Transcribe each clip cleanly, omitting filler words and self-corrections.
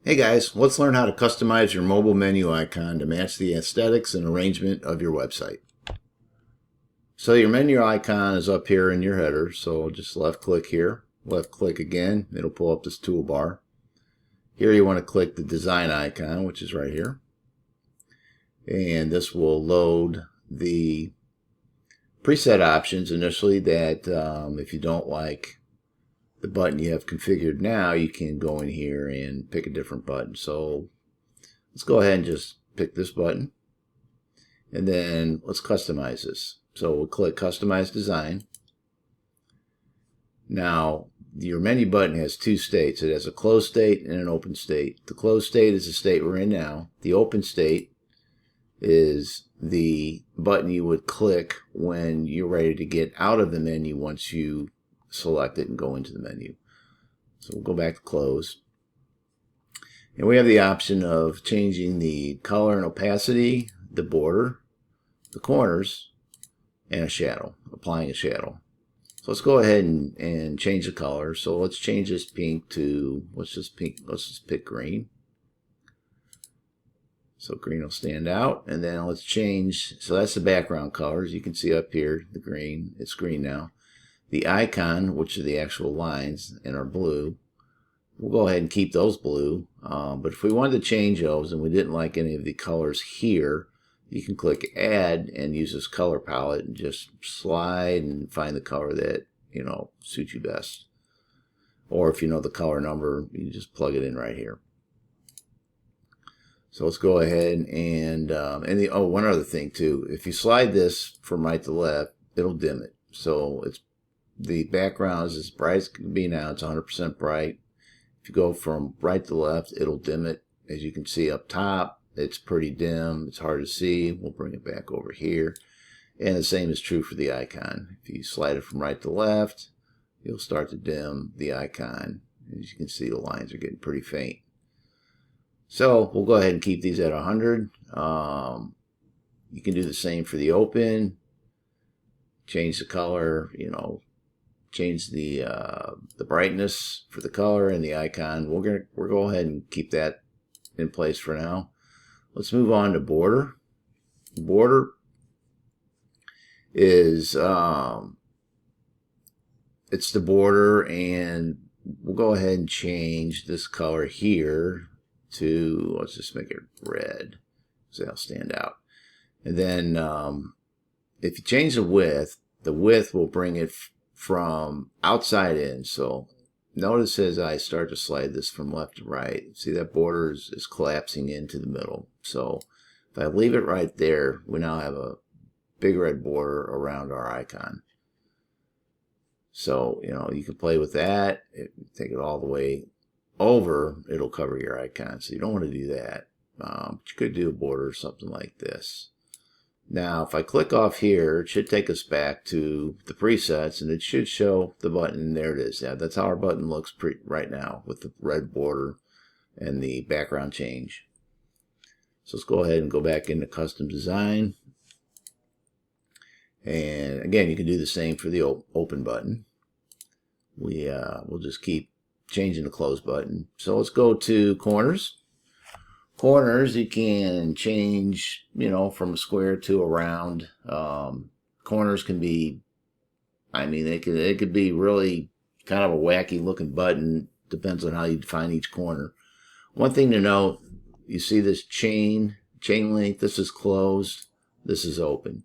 Hey guys, let's learn how to customize your mobile menu icon to match the aesthetics and arrangement of your website. So your menu icon is up here in your header, so just left click here, left click again, it'll pull up this toolbar. Here you want to click the design icon, which is right here. And this will load the preset options initially that if you don't like the button you have configured now, you can go in here and pick a different button. So let's go ahead and just pick this button, and then let's customize this. So we'll click Customize Design. Now your menu button has two states. It has a closed state and an open state. The closed state is the state we're in now. The open state is the button you would click when you're ready to get out of the menu once you select it and go into the menu. So we'll go back to close. And we have the option of changing the color and opacity, the border, the corners, and a shadow, applying a shadow. So let's go ahead and change the color. So let's change this pink to, let's just pick green. So green will stand out. And then let's change, so that's the background colors. You can see up here, the green, it's green now. The icon, which are the actual lines and are blue, we'll go ahead and keep those blue. But if we wanted to change those and we didn't like any of the colors here, you can click Add and use this color palette and just slide and find the color that suits you best. Or if you know the color number, you just plug it in right here. So let's go ahead and one other thing too. If you slide this from right to left, it'll dim it. So the background is as bright as it can be now. It's 100% bright. If you go from right to left, it'll dim it. As you can see up top, it's pretty dim. It's hard to see. We'll bring it back over here. And the same is true for the icon. If you slide it from right to left, you'll start to dim the icon. As you can see, the lines are getting pretty faint. So we'll go ahead and keep these at 100. You can do the same for the open. Change the color, change the brightness for the color and the icon. We'll go ahead and keep that in place for now. Let's move on to border. Border is it's the border, and we'll go ahead and change this color here to, let's just make it red so that'll stand out. And then if you change the width will bring it from outside in. So notice as I start to slide this from left to right, see that border is collapsing into the middle. So if I leave it right there, we now have a big red border around our icon. So, you can play with that. If you take it all the way over, it'll cover your icon. So you don't want to do that. But you could do a border or something like this. Now, if I click off here, it should take us back to the presets, and it should show the button. There it is. Yeah, that's how our button looks right now with the red border and the background change. So let's go ahead and go back into custom design. And again, you can do the same for the open button. We'll just keep changing the close button. So let's go to corners. Corners, you can change, from a square to a round. Corners can be, it could be really kind of a wacky looking button. Depends on how you define each corner. One thing to note, you see this chain link. This is closed. This is open.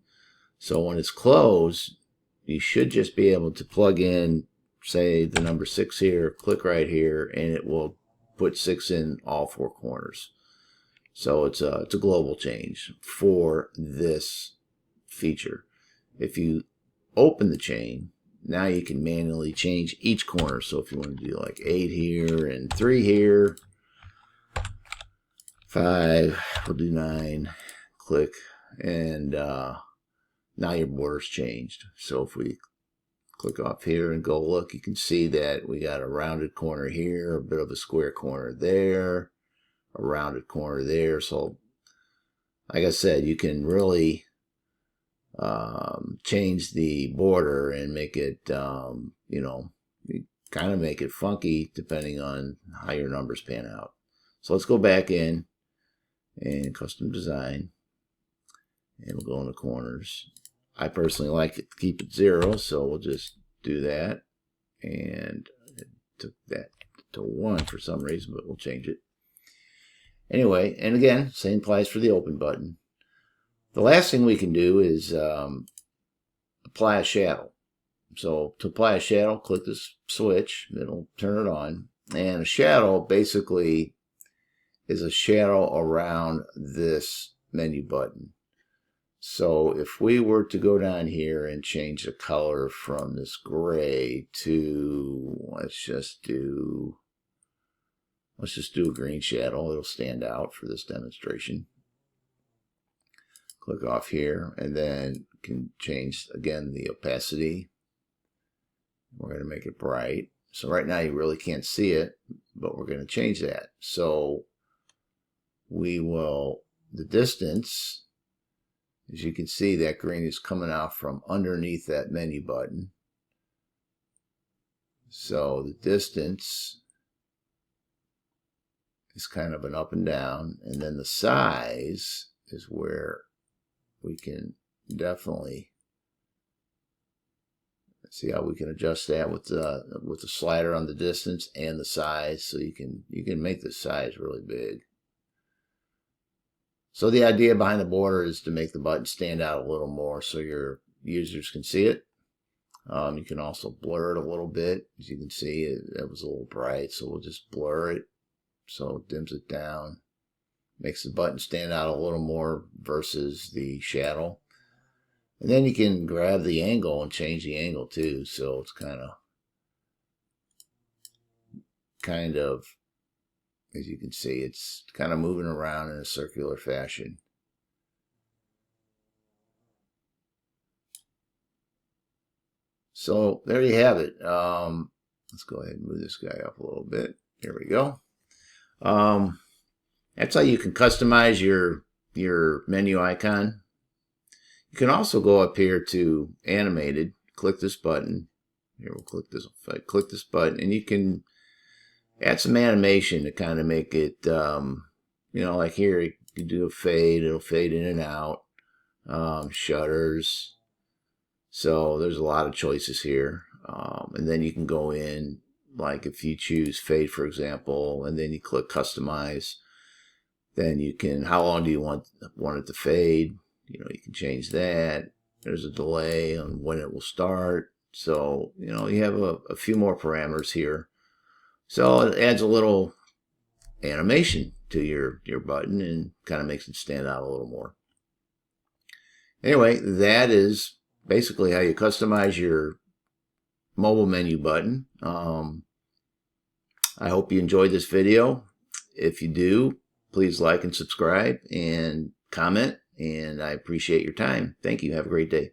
So when it's closed, you should just be able to plug in, say, the number 6 here, click right here, and it will put 6 in all 4 corners. So it's a global change for this feature. If you open the chain, now you can manually change each corner. So if you want to do like 8 here and 3 here, 5, we'll do 9, click, and now your border's changed. So if we click off here and go look, you can see that we got a rounded corner here, a bit of a square corner there, a rounded corner there. So like I said, you can really change the border and make it kind of make it funky depending on how your numbers pan out. So let's go back in and custom design, and we'll go in the corners. I personally like it to keep it 0, so we'll just do that, and I took that to 1 for some reason, but we'll change it. Anyway, and again, same applies for the open button. The last thing we can do is apply a shadow. So to apply a shadow, click this switch, it'll turn it on. And a shadow basically is a shadow around this menu button. So if we were to go down here and change the color from this gray to, let's just do a green shadow, it'll stand out for this demonstration. Click off here, and then can change again the opacity. We're going to make it bright. So right now you really can't see it, but we're going to change that. So we will, the distance, as you can see, that green is coming out from underneath that menu button. So the distance is kind of an up and down, and then the size is where we can definitely see how we can adjust that with the slider on the distance and the size. So you can make the size really big. So the idea behind the border is to make the button stand out a little more so your users can see it. You can also blur it a little bit. As you can see, it was a little bright, so we'll just blur it so it dims it down. Makes the button stand out a little more versus the shadow. And then you can grab the angle and change the angle too. So it's kind of, as you can see, it's kind of moving around in a circular fashion. So there you have it. Let's go ahead and move this guy up a little bit. Here we go. That's how you can customize your menu icon. You can also go up here to animated, click this button. Here, we'll click this button, and you can add some animation to kind of make it, like here, you can do a fade, it'll fade in and out, shutters. So there's a lot of choices here. And then you can go in, like if you choose fade, for example, and then you click customize, then you can, how long do you want it to fade? You can change that. There's a delay on when it will start. So, you have a few more parameters here. So it adds a little animation to your button and kind of makes it stand out a little more. Anyway, that is basically how you customize your mobile menu button. I hope you enjoyed this video. If you do, please like and subscribe and comment, and I appreciate your time. Thank you. Have a great day.